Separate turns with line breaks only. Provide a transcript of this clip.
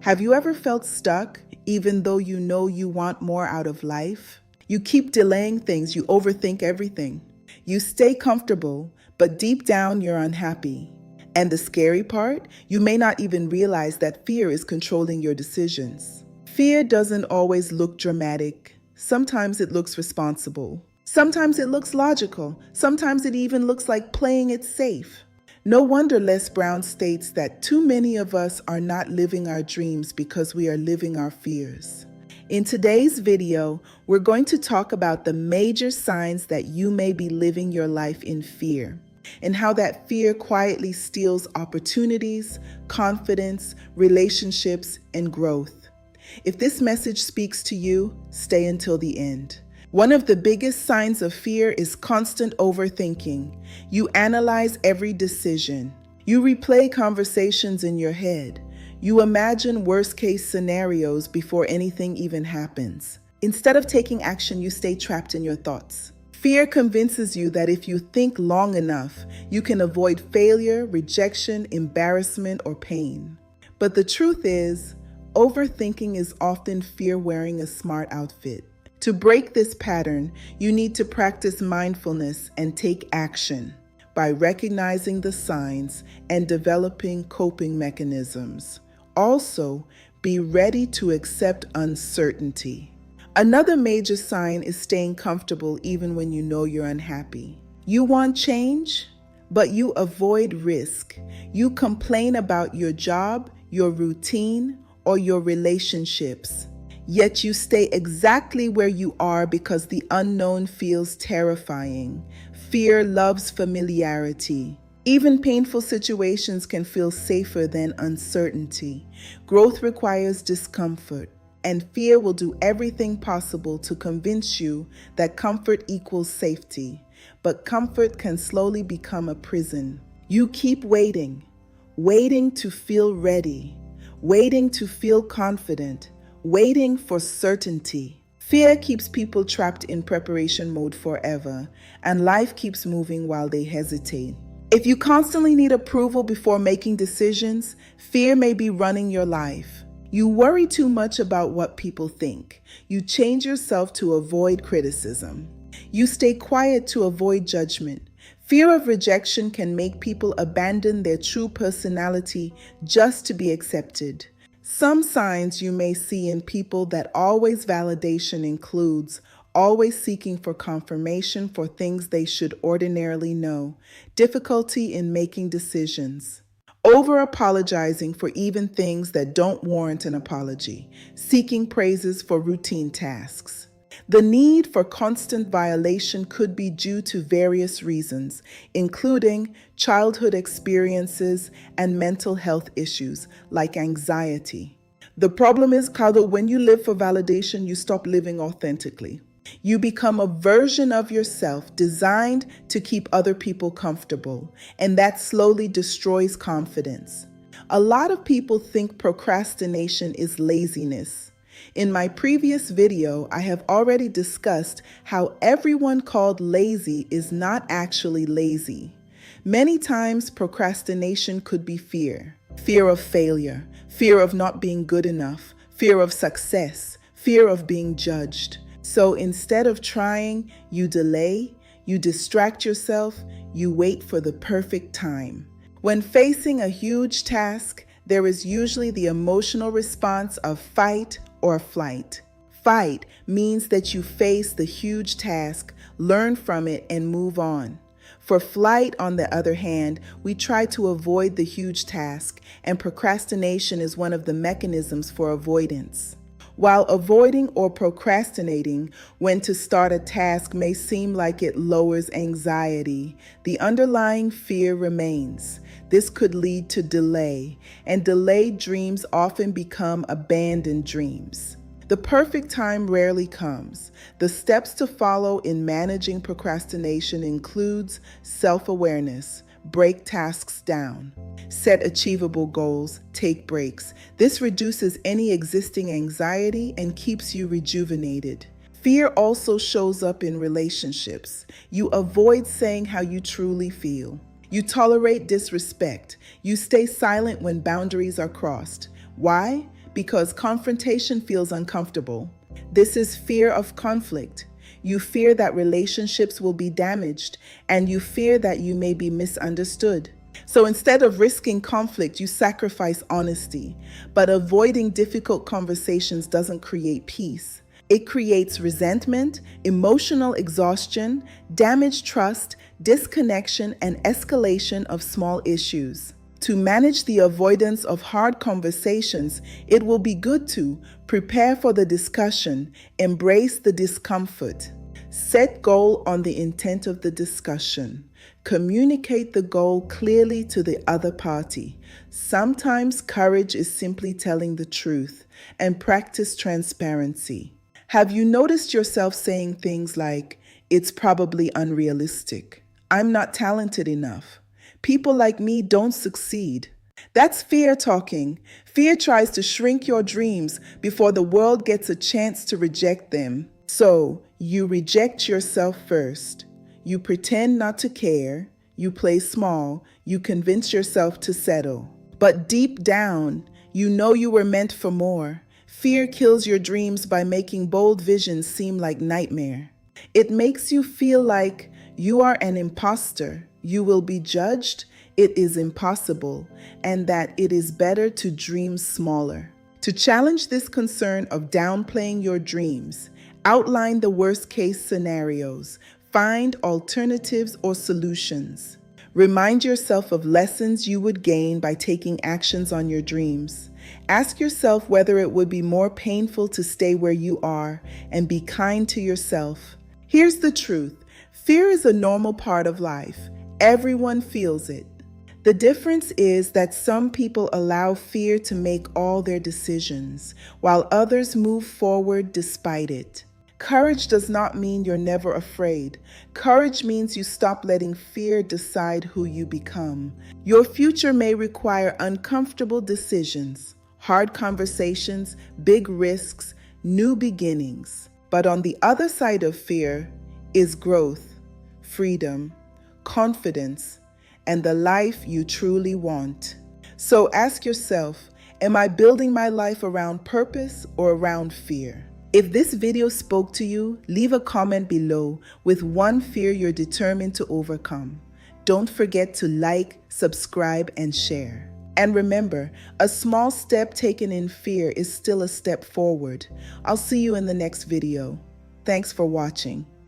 Have you ever felt stuck even though you know you want more out of life? You keep delaying things, you overthink everything. You stay comfortable, but deep down you're unhappy. And the scary part, you may not even realize that fear is controlling your decisions. Fear doesn't always look dramatic. Sometimes it looks responsible. Sometimes it looks logical. Sometimes it even looks like playing it safe. No wonder Les Brown states that too many of us are not living our dreams because we are living our fears. In today's video, we're going to talk about the major signs that you may be living your life in fear, and how that fear quietly steals opportunities, confidence, relationships, and growth. If this message speaks to you, stay until the end. One of the biggest signs of fear is constant overthinking. You analyze every decision. You replay conversations in your head. You imagine worst-case scenarios before anything even happens. Instead of taking action, you stay trapped in your thoughts. Fear convinces you that if you think long enough, you can avoid failure, rejection, embarrassment, or pain. But the truth is, overthinking is often fear wearing a smart outfit. To break this pattern, you need to practice mindfulness and take action by recognizing the signs and developing coping mechanisms. Also, be ready to accept uncertainty. Another major sign is staying comfortable even when you know you're unhappy. You want change, but you avoid risk. You complain about your job, your routine, or your relationships. Yet you stay exactly where you are because the unknown feels terrifying. Fear loves familiarity. Even painful situations can feel safer than uncertainty. Growth requires discomfort, and fear will do everything possible to convince you that comfort equals safety. But comfort can slowly become a prison. You keep waiting, waiting to feel ready, waiting to feel confident, waiting for certainty. Fear keeps people trapped in preparation mode forever, and life keeps moving while they hesitate. If you constantly need approval before making decisions, fear may be running your life. You worry too much about what people think. You change yourself to avoid criticism. You stay quiet to avoid judgment. Fear of rejection can make people abandon their true personality just to be accepted. Some signs you may see in people that always validation includes always seeking for confirmation for things they should ordinarily know, difficulty in making decisions, over-apologizing for even things that don't warrant an apology, seeking praises for routine tasks. The need for constant violation could be due to various reasons, including childhood experiences and mental health issues like anxiety. The problem is, Carlo, when you live for validation, you stop living authentically. You become a version of yourself designed to keep other people comfortable, and that slowly destroys confidence. A lot of people think procrastination is laziness. In my previous video, I have already discussed how everyone called lazy is not actually lazy. Many times, procrastination could be fear. Fear of failure, fear of not being good enough, fear of success, fear of being judged. So instead of trying, you delay, you distract yourself, you wait for the perfect time. When facing a huge task, there is usually the emotional response of fight or flight. Fight means that you face the huge task, learn from it, and move on. For flight, on the other hand, we try to avoid the huge task, and procrastination is one of the mechanisms for avoidance. While avoiding or procrastinating when to start a task may seem like it lowers anxiety, the underlying fear remains. This could lead to delay, and delayed dreams often become abandoned dreams. The perfect time rarely comes. The steps to follow in managing procrastination includes self-awareness. Break tasks down. Set achievable goals. Take breaks. This reduces any existing anxiety and keeps you rejuvenated. Fear also shows up in relationships. You avoid saying how you truly feel. You tolerate disrespect. You stay silent when boundaries are crossed. Why? because confrontation feels uncomfortable. This is fear of conflict. You fear that relationships will be damaged, and you fear that you may be misunderstood. So instead of risking conflict, you sacrifice honesty. But avoiding difficult conversations doesn't create peace. It creates resentment, emotional exhaustion, damaged trust, disconnection, and escalation of small issues. To manage the avoidance of hard conversations, it will be good to prepare for the discussion, embrace the discomfort, set goal on the intent of the discussion, communicate the goal clearly to the other party. Sometimes courage is simply telling the truth, and practice transparency. Have you noticed yourself saying things like, "It's probably unrealistic. I'm not talented enough. People like me don't succeed"? That's fear talking. Fear tries to shrink your dreams before the world gets a chance to reject them. So, you reject yourself first. You pretend not to care. You play small. You convince yourself to settle. But deep down, you know you were meant for more. Fear kills your dreams by making bold visions seem like nightmare. It makes you feel like you are an imposter, you will be judged, it is impossible, and that it is better to dream smaller. To challenge this concern of downplaying your dreams, outline the worst-case scenarios, find alternatives or solutions. Remind yourself of lessons you would gain by taking actions on your dreams. Ask yourself whether it would be more painful to stay where you are, and be kind to yourself. Here's the truth. Fear is a normal part of life. Everyone feels it. The difference is that some people allow fear to make all their decisions, while others move forward despite it. Courage does not mean you're never afraid. Courage means you stop letting fear decide who you become. Your future may require uncomfortable decisions, hard conversations, big risks, new beginnings. But on the other side of fear is growth, freedom, confidence, and the life you truly want. So ask yourself, am I building my life around purpose or around fear? If this video spoke to you, leave a comment below with one fear you're determined to overcome. Don't forget to like, subscribe, and share. And remember, a small step taken in fear is still a step forward. I'll see you in the next video. Thanks for watching.